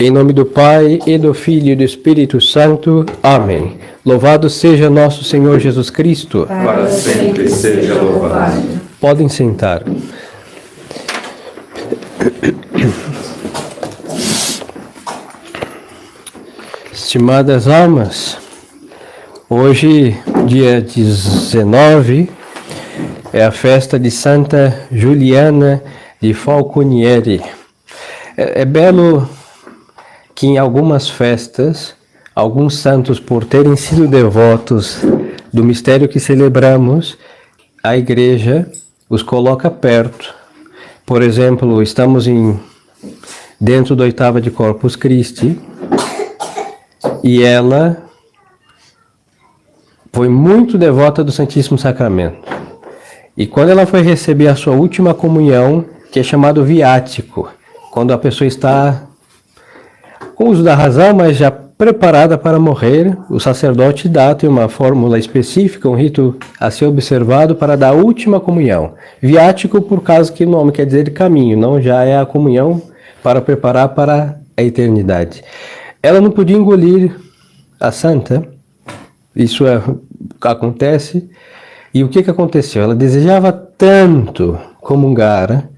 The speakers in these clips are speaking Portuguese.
Em nome do Pai, e do Filho e do Espírito Santo. Amém. Louvado seja nosso Senhor Jesus Cristo. Para sempre seja louvado. Podem sentar. Estimadas almas, hoje, dia 19, é a festa de Santa Juliana de Falconieri. É belo que em algumas festas, alguns santos, por terem sido devotos do mistério que celebramos, a Igreja os coloca perto. Por exemplo, estamos dentro da oitava de Corpus Christi, e ela foi muito devota do Santíssimo Sacramento. E quando ela foi receber a sua última comunhão, que é chamado viático, quando a pessoa está com o uso da razão, mas já preparada para morrer, o sacerdote tem uma fórmula específica, um rito a ser observado para dar a última comunhão. Viático, por causa que o nome quer dizer caminho, não já é a comunhão para preparar para a eternidade. Ela não podia engolir a santa, isso acontece, e o que aconteceu? Ela desejava tanto comungar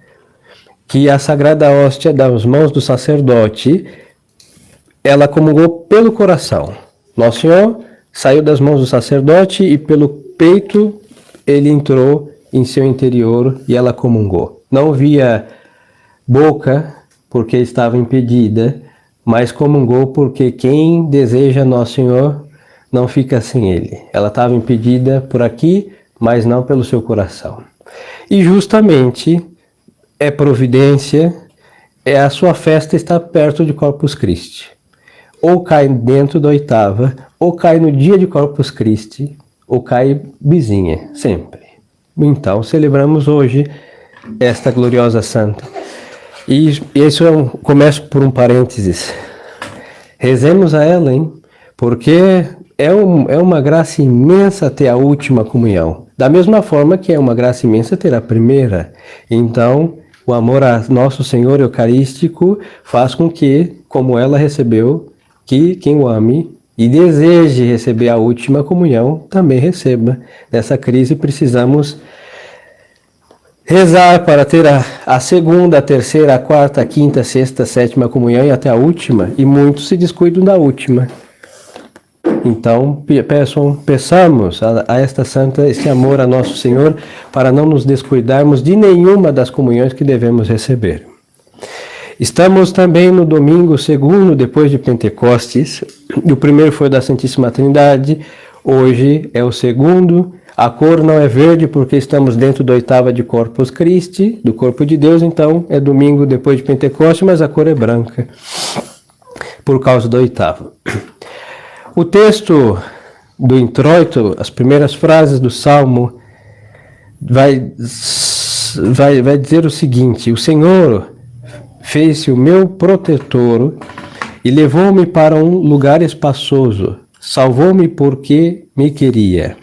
que a Sagrada Hóstia das mãos do sacerdote, ela comungou pelo coração. Nosso Senhor saiu das mãos do sacerdote e pelo peito ele entrou em seu interior e ela comungou. Não via boca porque estava impedida, mas comungou porque quem deseja Nosso Senhor não fica sem ele. Ela estava impedida por aqui, mas não pelo seu coração. E justamente é providência, a sua festa está perto de Corpus Christi. Ou cai dentro da oitava, ou cai no dia de Corpus Christi, ou cai vizinha, sempre. Então, celebramos hoje esta gloriosa santa. E isso começo por um parênteses. Rezemos a ela, hein? Porque é uma graça imensa ter a última comunhão. Da mesma forma que é uma graça imensa ter a primeira. Então, o amor a nosso Senhor Eucarístico faz com que, como ela recebeu, que quem o ame e deseje receber a última comunhão, também receba. Nessa crise precisamos rezar para ter a segunda, a terceira, a quarta, a quinta, a sexta, a sétima comunhão e até a última, e muitos se descuidam da última. Então, peçamos a esta santa esse amor a nosso Senhor para não nos descuidarmos de nenhuma das comunhões que devemos receber. Estamos também no domingo segundo, depois de Pentecostes. O primeiro foi da Santíssima Trindade, hoje é o segundo. A cor não é verde porque estamos dentro da oitava de Corpus Christi, do corpo de Deus, então é domingo depois de Pentecostes, mas a cor é branca, por causa da oitava. O texto do introito, as primeiras frases do Salmo, vai dizer o seguinte: o Senhor fez-se o meu protetor e levou-me para um lugar espaçoso, salvou-me porque me queria.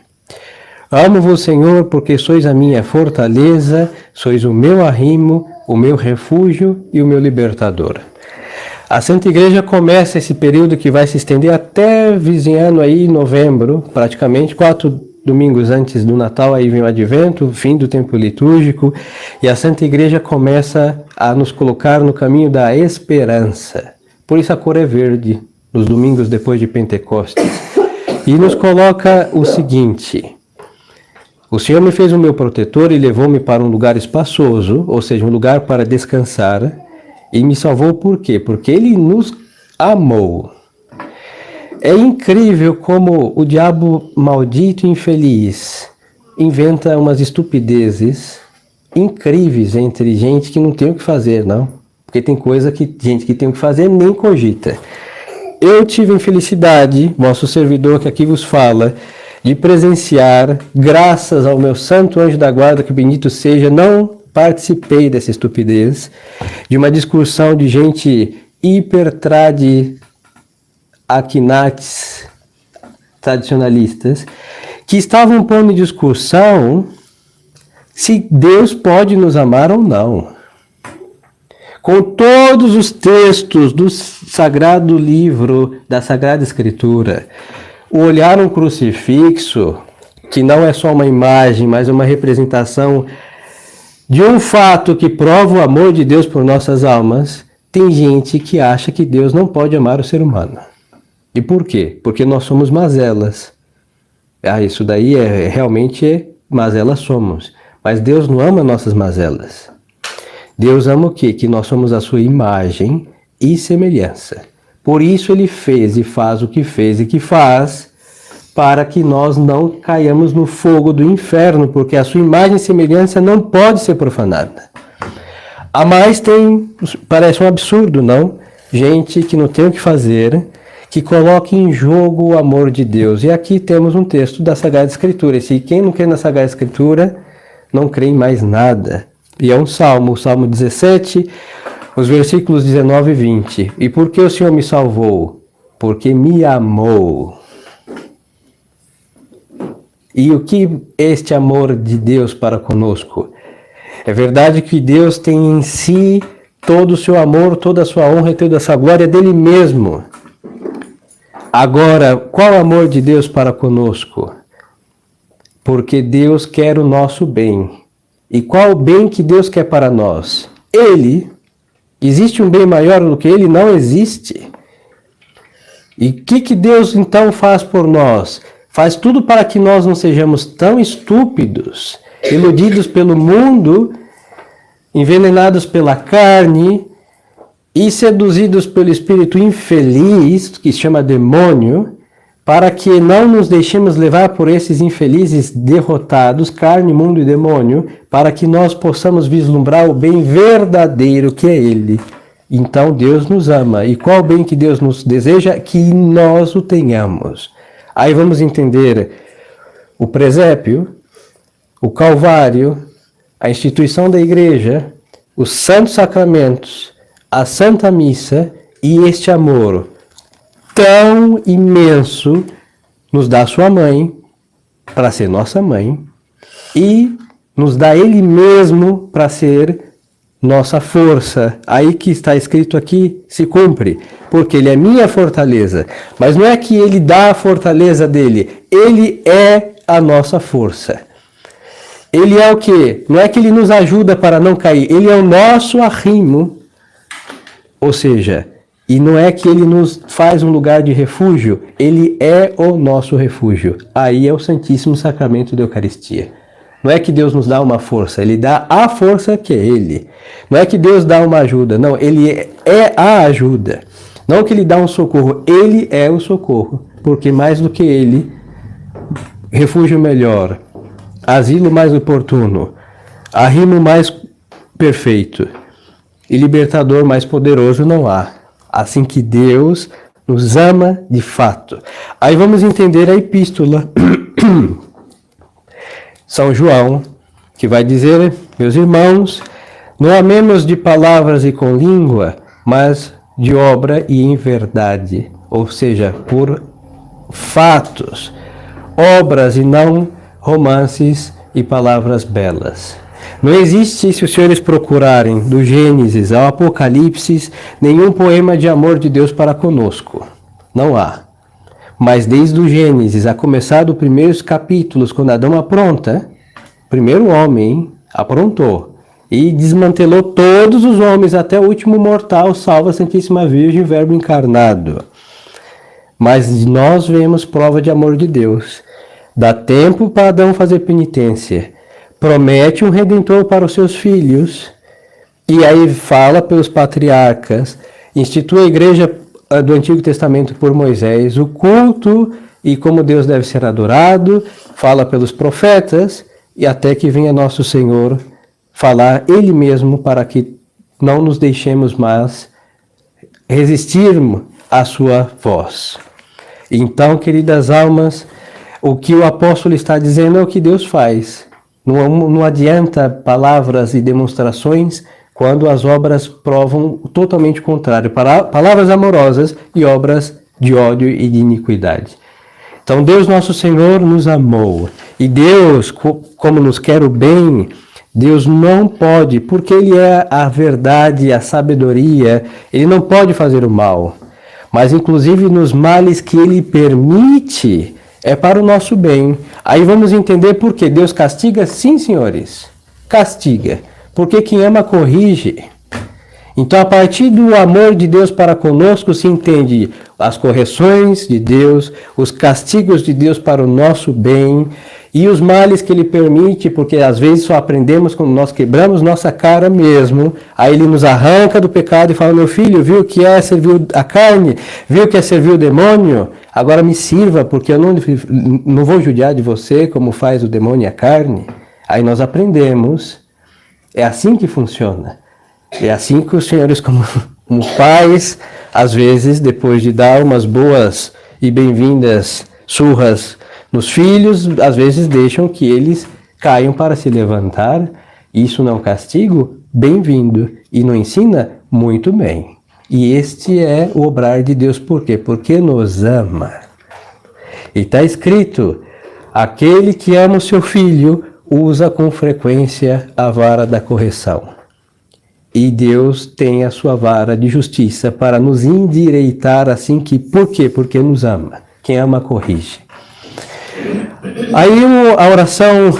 Amo-vos, Senhor, porque sois a minha fortaleza, sois o meu arrimo, o meu refúgio e o meu libertador. A Santa Igreja começa esse período que vai se estender até vizinhando aí novembro, praticamente 4 domingos antes do Natal, aí vem o Advento, fim do tempo litúrgico, e a Santa Igreja começa a nos colocar no caminho da esperança. Por isso a cor é verde, nos domingos depois de Pentecostes. E nos coloca o seguinte: o Senhor me fez o meu protetor e levou-me para um lugar espaçoso, ou seja, um lugar para descansar, e me salvou por quê? Porque Ele nos amou. É incrível como o diabo maldito e infeliz inventa umas estupidezes incríveis entre gente que não tem o que fazer, não. Porque tem coisa que gente que tem o que fazer nem cogita. Eu tive a infelicidade, vosso servidor que aqui vos fala, de presenciar, graças ao meu santo anjo da guarda, que bendito seja, não participei dessa estupidez, de uma discussão de gente aquinates tradicionalistas, que estavam pondo em discussão se Deus pode nos amar ou não. com todos os textos do sagrado livro da Sagrada Escritura, olhar um crucifixo, que não é só uma imagem, mas uma representação de um fato que prova o amor de Deus por nossas almas, tem gente que acha que Deus não pode amar o ser humano. E por quê? Porque nós somos mazelas. Isso daí realmente mazelas somos. Mas Deus não ama nossas mazelas. Deus ama o quê? Que nós somos a sua imagem e semelhança. Por isso ele fez e faz o que fez e que faz, para que nós não caiamos no fogo do inferno, porque a sua imagem e semelhança não pode ser profanada. A mais parece um absurdo, não? Gente que não tem o que fazer, que coloca em jogo o amor de Deus. E aqui temos um texto da Sagrada Escritura. E se quem não crê na Sagrada Escritura, não crê em mais nada. E é um salmo, o Salmo 17, os versículos 19 e 20. E por que o Senhor me salvou? Porque me amou. E o que é este amor de Deus para conosco? É verdade que Deus tem em si todo o seu amor, toda a sua honra e toda a sua glória dele mesmo. Agora, qual o amor de Deus para conosco? Porque Deus quer o nosso bem. E qual o bem que Deus quer para nós? Ele. Existe um bem maior do que ele? Não existe. E o que Deus então faz por nós? Faz tudo para que nós não sejamos tão estúpidos, iludidos pelo mundo, envenenados pela carne e seduzidos pelo espírito infeliz, que se chama demônio, para que não nos deixemos levar por esses infelizes derrotados, carne, mundo e demônio, para que nós possamos vislumbrar o bem verdadeiro que é Ele. Então Deus nos ama. E qual o bem que Deus nos deseja? Que nós o tenhamos. Aí vamos entender o presépio, o Calvário, a instituição da igreja, os santos sacramentos, a Santa Missa e este amor tão imenso nos dá sua mãe, para ser nossa mãe, e nos dá Ele mesmo para ser nossa força. Aí que está escrito aqui, se cumpre, porque Ele é minha fortaleza. Mas não é que Ele dá a fortaleza dele, Ele é a nossa força. Ele é o quê? Não é que Ele nos ajuda para não cair, Ele é o nosso arrimo. Ou seja, e não é que Ele nos faz um lugar de refúgio, Ele é o nosso refúgio. Aí é o Santíssimo Sacramento da Eucaristia. Não é que Deus nos dá uma força, Ele dá a força que é Ele. Não é que Deus dá uma ajuda, não, Ele é a ajuda. Não que Ele dá um socorro, Ele é o socorro. Porque mais do que Ele, refúgio melhor, asilo mais oportuno, arrimo mais perfeito e libertador mais poderoso não há. Assim que Deus nos ama de fato. Aí vamos entender a epístola São João, que vai dizer: meus irmãos, não amemos de palavras e com língua, mas de obra e em verdade. Ou seja, por fatos, obras e não romances e palavras belas. Não existe, se os senhores procurarem, do Gênesis ao Apocalipse, nenhum poema de amor de Deus para conosco. Não há. Mas desde o Gênesis, a começar dos primeiros capítulos, quando Adão apronta, o primeiro homem aprontou e desmantelou todos os homens, até o último mortal, salvo a Santíssima Virgem, Verbo encarnado. Mas nós vemos prova de amor de Deus. Dá tempo para Adão fazer penitência. Promete um redentor para os seus filhos. E aí fala pelos patriarcas, institui a igreja do Antigo Testamento por Moisés, o culto e como Deus deve ser adorado, fala pelos profetas, e até que venha nosso Senhor falar Ele mesmo, para que não nos deixemos mais resistirmos à sua voz. Então, queridas almas, o que o apóstolo está dizendo é o que Deus faz. Não adianta palavras e demonstrações quando as obras provam totalmente o contrário. Palavras amorosas e obras de ódio e de iniquidade. Então Deus nosso Senhor nos amou. E Deus, como nos quer o bem, Deus não pode, porque Ele é a verdade, a sabedoria, Ele não pode fazer o mal. Mas inclusive nos males que Ele permite, é para o nosso bem. Aí vamos entender por que Deus castiga? Sim, senhores, castiga. Porque quem ama corrige. Então, a partir do amor de Deus para conosco, se entende as correções de Deus, os castigos de Deus para o nosso bem e os males que Ele permite, porque às vezes só aprendemos quando nós quebramos nossa cara mesmo. Aí Ele nos arranca do pecado e fala: meu filho, viu o que é servir a carne? Viu o que é servir o demônio? Agora me sirva, porque eu não vou judiar de você como faz o demônio e a carne. Aí nós aprendemos. É assim que funciona. É assim que os senhores, como pais, às vezes, depois de dar umas boas e bem-vindas surras nos filhos, às vezes deixam que eles caiam para se levantar. Isso não é um castigo? Bem-vindo. E não ensina? Muito bem. E este é o obrar de Deus. Por quê? Porque nos ama. E está escrito: aquele que ama o seu filho usa com frequência a vara da correção. E Deus tem a sua vara de justiça para nos endireitar assim que... Por quê? Porque nos ama. Quem ama, corrige. Aí a oração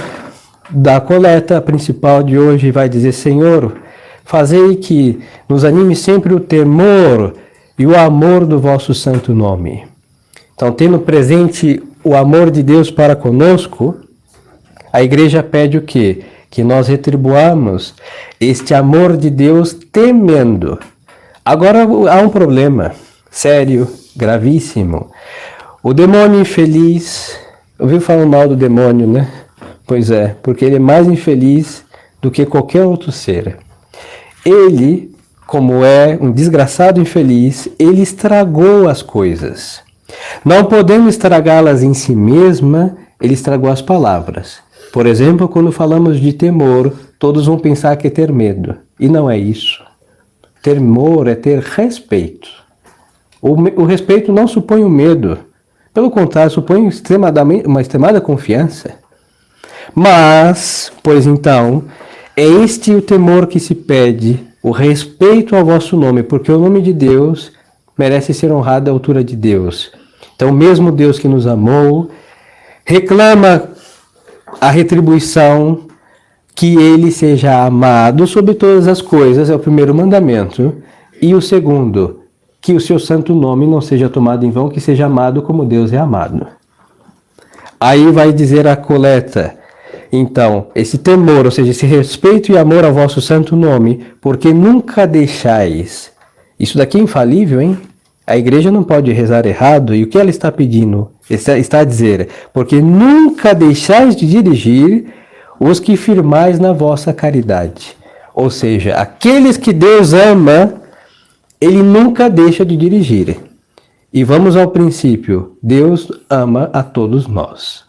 da coleta principal de hoje vai dizer: Senhor, fazei que nos anime sempre o temor e o amor do vosso santo nome. Então, tendo presente o amor de Deus para conosco, a igreja pede o quê? Que nós retribuamos este amor de Deus temendo. Agora há um problema sério, gravíssimo. O demônio infeliz, ouviu falar mal do demônio, né? Pois é, porque ele é mais infeliz do que qualquer outro ser. Ele, como é um desgraçado infeliz, ele estragou as coisas. Não podemos estragá-las em si mesma, ele estragou as palavras. Por exemplo, quando falamos de temor, todos vão pensar que é ter medo. E não é isso. Temor é ter respeito. O respeito não supõe o medo. Pelo contrário, supõe uma extremada confiança. Mas, pois então, é este o temor que se pede, o respeito ao vosso nome, porque o nome de Deus merece ser honrado à altura de Deus. Então, mesmo Deus que nos amou, reclama a retribuição, que ele seja amado sobre todas as coisas, é o primeiro mandamento. E o segundo, que o seu santo nome não seja tomado em vão, que seja amado como Deus é amado. Aí vai dizer a coleta, então, esse temor, ou seja, esse respeito e amor ao vosso santo nome, porque nunca deixais. Isso daqui é infalível, hein? A igreja não pode rezar errado, e o que ela está pedindo? Está a dizer: porque nunca deixais de dirigir os que firmais na vossa caridade. Ou seja, aqueles que Deus ama, Ele nunca deixa de dirigir. E vamos ao princípio: Deus ama a todos nós.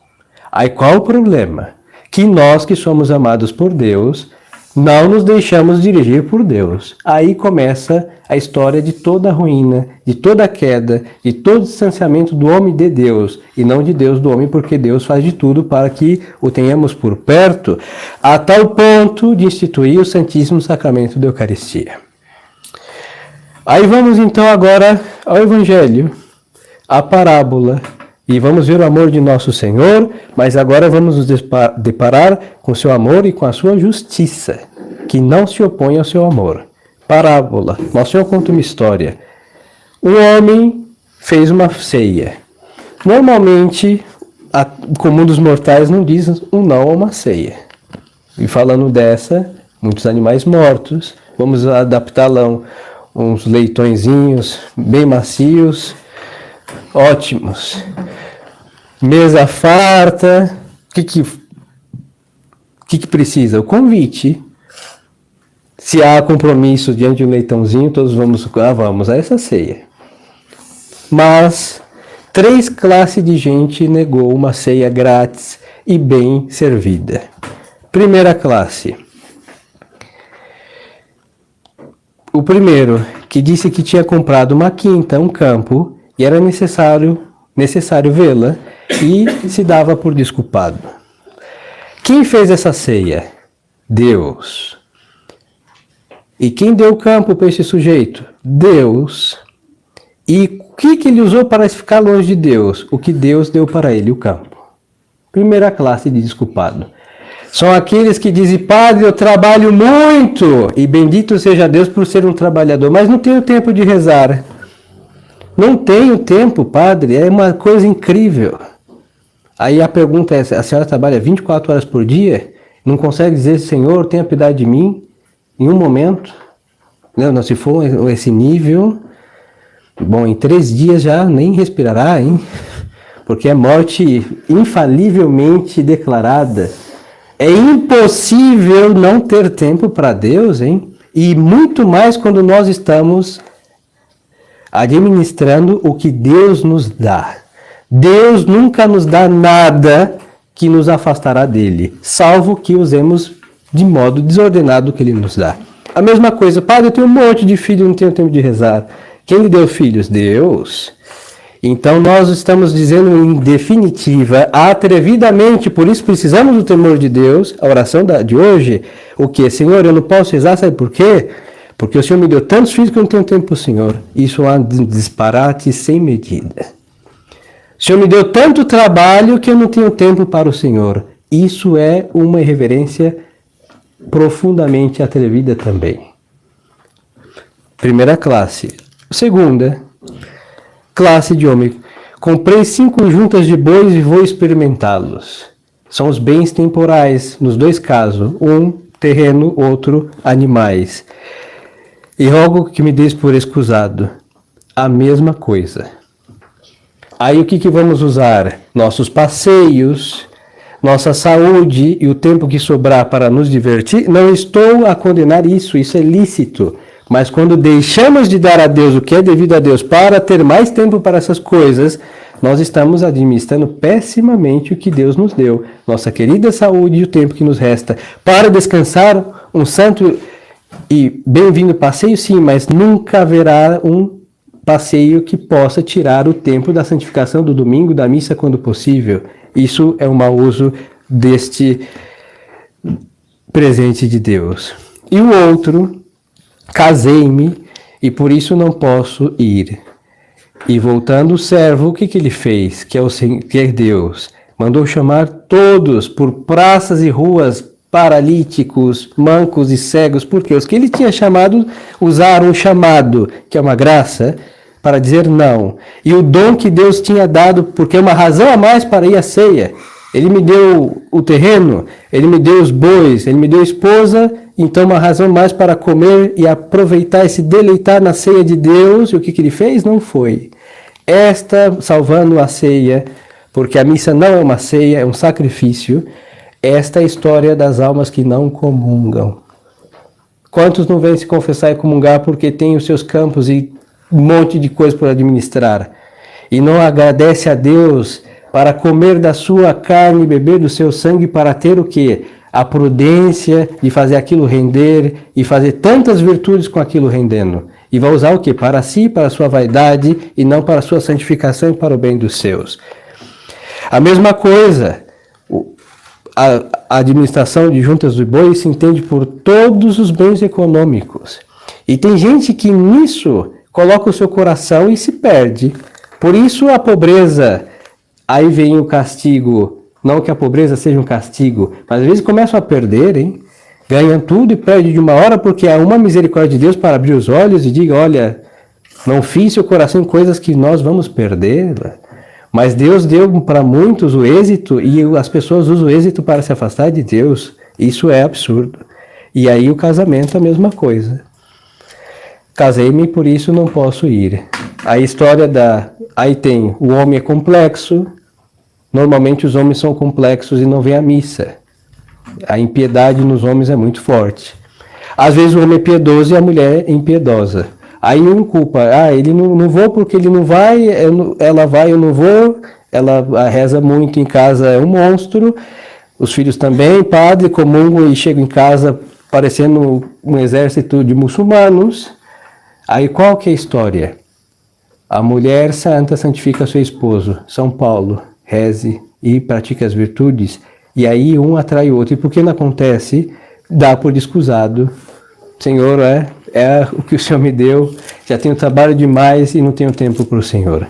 Aí qual o problema? Que nós que somos amados por Deus, não nos deixamos dirigir por Deus. Aí começa a história de toda a ruína, de toda a queda, de todo o distanciamento do homem de Deus, e não de Deus do homem, porque Deus faz de tudo para que o tenhamos por perto, a tal ponto de instituir o Santíssimo Sacramento da Eucaristia. Aí vamos então agora ao Evangelho, à parábola, e vamos ver o amor de nosso Senhor, mas agora vamos nos deparar com o seu amor e com a sua justiça, que não se opõe ao seu amor. Parábola. Nosso Senhor conta uma história. Um homem fez uma ceia. Normalmente, o comum dos mortais não diz um não a uma ceia. E falando dessa, muitos animais mortos, vamos adaptá-la uns leitõezinhos bem macios, ótimos. Mesa farta. O que precisa? O convite. Se há compromisso diante de um leitãozinho, todos vamos a essa ceia. Mas 3 classes de gente negou uma ceia grátis e bem servida. Primeira classe. O primeiro, que disse que tinha comprado uma quinta, um campo, e era necessário vê-la, e se dava por desculpado. Quem fez essa ceia? Deus. E quem deu o campo para esse sujeito? Deus. E o que ele usou para ficar longe de Deus? O que Deus deu para ele, o campo. Primeira classe de desculpado. São aqueles que dizem, padre, eu trabalho muito, e bendito seja Deus por ser um trabalhador, mas não tenho tempo de rezar. Não tenho tempo, padre, é uma coisa incrível. Aí a pergunta é, a senhora trabalha 24 horas por dia? Não consegue dizer, Senhor, tenha piedade de mim, em um momento? Não, se for esse nível, bom, em 3 dias já nem respirará, hein? Porque é morte infalivelmente declarada. É impossível não ter tempo para Deus, hein? E muito mais quando nós estamos administrando o que Deus nos dá. Deus nunca nos dá nada que nos afastará dele, salvo que usemos de modo desordenado o que ele nos dá. A mesma coisa, padre, eu tenho um monte de filhos, não tenho tempo de rezar. Quem lhe deu filhos? Deus. Então nós estamos dizendo em definitiva, atrevidamente, por isso precisamos do temor de Deus, a oração de hoje, o que? Senhor, eu não posso rezar, sabe por quê? Porque o Senhor me deu tantos filhos que eu não tenho tempo para o Senhor. Isso é um disparate sem medida. O Senhor me deu tanto trabalho que eu não tenho tempo para o Senhor. Isso é uma irreverência profundamente atrevida também. Primeira classe. Segunda classe de homem. Comprei 5 juntas de bois e vou experimentá-los. São os bens temporais, nos 2 casos. Um, terreno, outro, animais. E rogo que me deis por excusado. A mesma coisa. Aí o que vamos usar? Nossos passeios, nossa saúde e o tempo que sobrar para nos divertir. Não estou a condenar isso, isso é lícito. Mas quando deixamos de dar a Deus o que é devido a Deus para ter mais tempo para essas coisas, nós estamos administrando pessimamente o que Deus nos deu. Nossa querida saúde e o tempo que nos resta. Para descansar, um santo e bem-vindo passeio, sim, mas nunca haverá um passeio que possa tirar o tempo da santificação do domingo, da missa, quando possível. Isso é um mau uso deste presente de Deus. E o outro... Casei-me e por isso não posso ir. E voltando o servo, o que ele fez? Que é Deus. Mandou chamar todos por praças e ruas, paralíticos, mancos e cegos. Porque os que ele tinha chamado usaram o chamado, que é uma graça, para dizer não. E o dom que Deus tinha dado, porque é uma razão a mais para ir à ceia. Ele me deu o terreno, ele me deu os bois, ele me deu a esposa, então uma razão mais para comer e aproveitar e se deleitar na ceia de Deus. E o que ele fez? Não foi. Salvando a ceia, porque a missa não é uma ceia, é um sacrifício. Esta é a história das almas que não comungam. Quantos não vêm se confessar e comungar porque têm os seus campos e um monte de coisa por administrar? E não agradece a Deus para comer da sua carne e beber do seu sangue, para ter o quê? A prudência de fazer aquilo render e fazer tantas virtudes com aquilo rendendo. E vai usar o quê? Para si, para a sua vaidade e não para a sua santificação e para o bem dos seus. A mesma coisa, a administração de juntas do boi se entende por todos os bens econômicos. E tem gente que nisso coloca o seu coração e se perde. Por isso a pobreza... Aí vem o castigo, não que a pobreza seja um castigo, mas às vezes começam a perder, hein? Ganham tudo e perdem de uma hora porque há uma misericórdia de Deus para abrir os olhos e diga, olha, não fiz seu coração em coisas que nós vamos perder. Mas Deus deu para muitos o êxito e as pessoas usam o êxito para se afastar de Deus. Isso é absurdo. E aí o casamento é a mesma coisa. Casei-me, por isso não posso ir. A história Aí tem, o homem é complexo. Normalmente os homens são complexos e não vêm à missa. A impiedade nos homens é muito forte. Às vezes o homem é piedoso e a mulher é impiedosa. Aí um culpa, ele não vou porque ele não vai, ela vai, eu não vou. Ela reza muito em casa, é um monstro. Os filhos também, padre, comungam e chegam em casa parecendo um exército de muçulmanos. Aí qual que é a história? A mulher santa santifica seu esposo, São Paulo, reze e pratica as virtudes, e aí um atrai o outro. E por que não acontece? dá por descusado. Senhor, é o que o Senhor me deu, já tenho trabalho demais e não tenho tempo para o Senhor.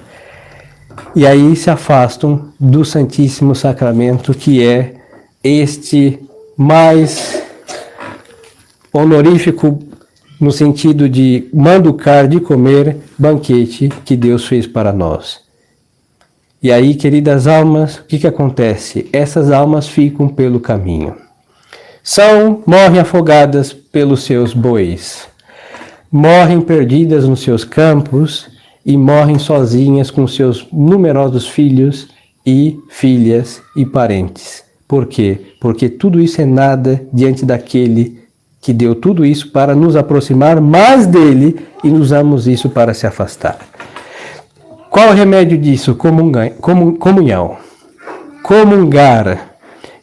E aí se afastam do Santíssimo Sacramento, que é este mais honorífico, no sentido de manducar, de comer, banquete que Deus fez para nós. E aí, queridas almas, o que acontece? Essas almas ficam pelo caminho. Morrem afogadas pelos seus bois, morrem perdidas nos seus campos e morrem sozinhas com seus numerosos filhos e filhas e parentes. Por quê? Porque tudo isso é nada diante daquele que deu tudo isso para nos aproximar mais dele e usamos isso para se afastar. Qual o remédio disso? Comunhão. Comungar.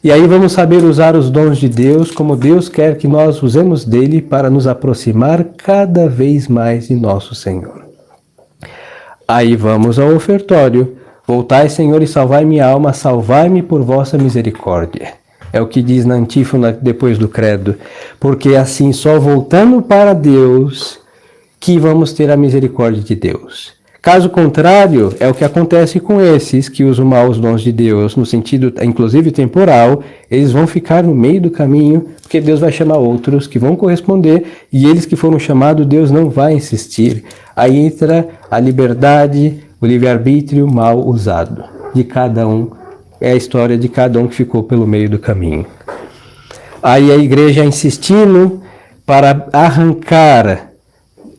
E aí vamos saber usar os dons de Deus como Deus quer que nós usemos dele para nos aproximar cada vez mais de nosso Senhor. Aí vamos ao ofertório. Voltai, Senhor, e salvai minha alma, salvai-me por vossa misericórdia. É o que diz na antífona depois do credo. Porque assim, só voltando para Deus, que vamos ter a misericórdia de Deus. Caso contrário, é o que acontece com esses que usam mal os dons de Deus, no sentido, inclusive, temporal. Eles vão ficar no meio do caminho, porque Deus vai chamar outros que vão corresponder, e eles que foram chamados, Deus não vai insistir. Aí entra a liberdade, o livre-arbítrio mal usado de cada um. É a história de cada um que ficou pelo meio do caminho. Aí a igreja insistindo para arrancar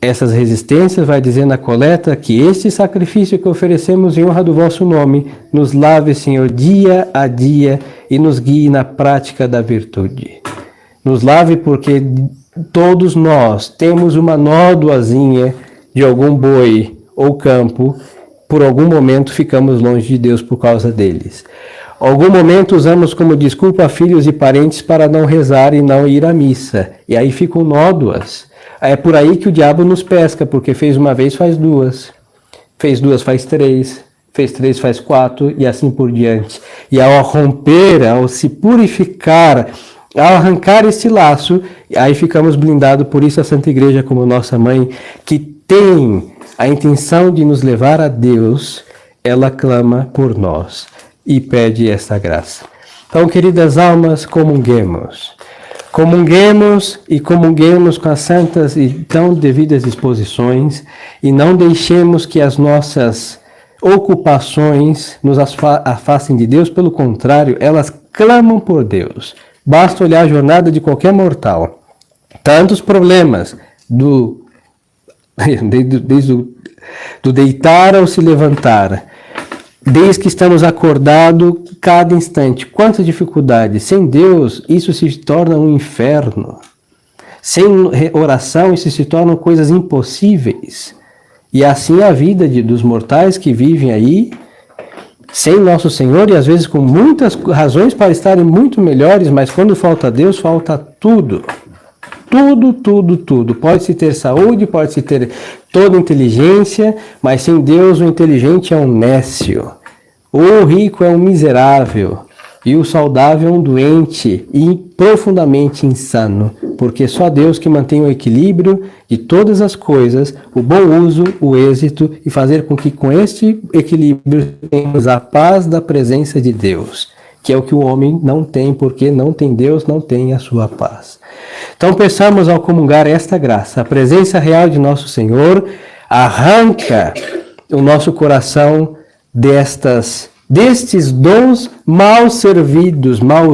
essas resistências, vai dizer na coleta que este sacrifício que oferecemos em honra do vosso nome nos lave, Senhor, dia a dia e nos guie na prática da virtude. Nos lave porque todos nós temos uma nódoazinha de algum boi ou campo, por algum momento ficamos longe de Deus por causa deles. Algum momento usamos como desculpa filhos e parentes para não rezar e não ir à missa. E aí ficam nódoas. É por aí que o diabo nos pesca, porque fez uma vez, faz duas. Fez duas, faz três. Fez três, faz quatro, e assim por diante. E ao romper, ao se purificar, ao arrancar esse laço, aí ficamos blindados. Por isso a Santa Igreja, como nossa mãe, que tem a intenção de nos levar a Deus, ela clama por nós e pede esta graça. Então, queridas almas, comunguemos. Comunguemos e comunguemos com as santas e tão devidas disposições e não deixemos que as nossas ocupações nos afastem de Deus. Pelo contrário, elas clamam por Deus. Basta olhar a jornada de qualquer mortal. Tantos problemas desde do deitar ao se levantar, desde que estamos acordados cada instante. Quantas dificuldades! Sem Deus, isso se torna um inferno. Sem oração, isso se tornam coisas impossíveis. E assim a vida dos mortais que vivem aí, sem nosso Senhor, e às vezes com muitas razões para estarem muito melhores, mas quando falta Deus, falta tudo. Tudo. Pode-se ter saúde, pode-se ter toda inteligência, mas sem Deus o inteligente é um nécio. O rico é um miserável. E o saudável é um doente e profundamente insano. Porque só Deus que mantém o equilíbrio de todas as coisas, o bom uso, o êxito, e fazer com que com este equilíbrio tenhamos a paz da presença de Deus. Que é o que o homem não tem, porque não tem Deus, não tem a sua paz. Então peçamos ao comungar esta graça, a presença real de nosso Senhor arranca o nosso coração destes dons mal servidos, mal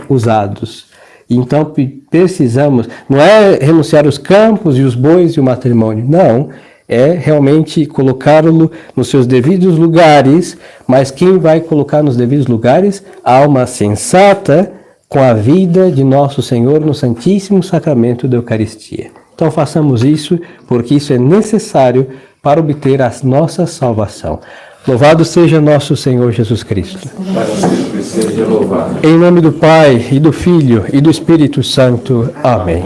usados. Então precisamos, não é renunciar os campos e os bois e o matrimônio, não. É realmente colocá-lo nos seus devidos lugares, mas quem vai colocar nos devidos lugares? A alma sensata com a vida de nosso Senhor no Santíssimo Sacramento da Eucaristia. Então façamos isso, porque isso é necessário para obter a nossa salvação. Louvado seja nosso Senhor Jesus Cristo. Para sempre seja louvado. Em nome do Pai, e do Filho, e do Espírito Santo. Amém.